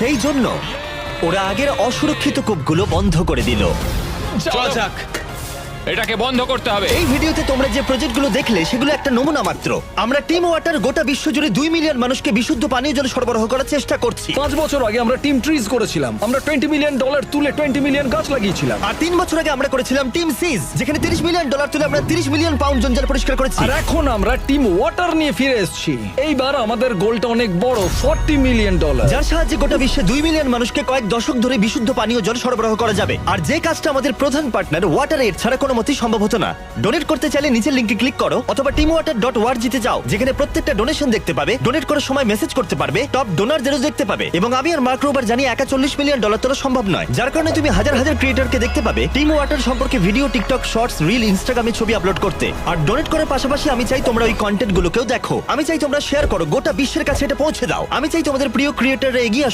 সেই জন্য ওরা আগের অসুরক্ষিত কূপগুলো বন্ধ করে দিল। চল যাক, এটাকে বন্ধ করতে হবে। এই ভিডিওতে তোমরা যে প্রজেক্টগুলো দেখলে সেগুলো একটা নমুনা মাত্র। আমরা টিম ওয়াটার গোটা বিশ্বজুড়ে 2 মিলিয়ন মানুষকে বিশুদ্ধ পানীয় জল সরবরাহ করার চেষ্টা করছি। 5 বছর আগে আমরা টিম ট্রিজ করেছিলাম। আমরা $20 মিলিয়ন তুলে 20 মিলিয়ন গাছ লাগিয়েছিলাম। আর 3 বছর আগে আমরা করেছিলাম টিম সিজ, যেখানে $30 মিলিয়ন তুলে আমরা 30 মিলিয়ন পাউন্ড জঞ্জাল পরিষ্কার করেছি। আর এখন আমরা টিম ওয়াটার নিয়ে ফিরে এসেছি। এইবার আমাদের গোলটা অনেক বড়, $40 মিলিয়ন। যার সাহায্যে গোটা বিশ্বে 2 মিলিয়ন মানুষকে কয়েক দশক ধরে বিশুদ্ধ পানীয় জল সরবরাহ করা যাবে। আর যে কাজটা আমাদের প্রধান পার্টনার ওয়াটার এড ছাড়া কোনো মতেই সম্ভব হতো না। ডোনেট করতে চাইলে নিচের লিংকে ক্লিক করো অথবা teamwater.org তে যাও, যেখানে প্রত্যেকটা ডোনেশন দেখতে পাবে, ডোনেট করার সময় মেসেজ করতে পারবে, টপ ডোনারদেরও দেখতে পাবে। এবং আমি আর মার্ক রোবার জানি একা $40 মিলিয়ন তোলা সম্ভব নয়, যার কারণে তুমি হাজার হাজার ক্রিয়েটরকে দেখতে পাবে টিম ওয়াটার সম্পর্কে ভিডিও, টিকটক শর্টস, রিল, ইনস্টাগ্রামে ছবি আপলোড করতে। আর ডোনেট করার পাশাপাশি আমি চাই তোমরা ওই কন্টেন্ট গুলোকেও দেখো। আমি চাই তোমরা শেয়ার করো, গোটা বিশ্বের কাছে এটা পৌঁছে দাও। আমি চাই তোমাদের প্রিয় ক্রিয়েটররা এগিয়ে আসুক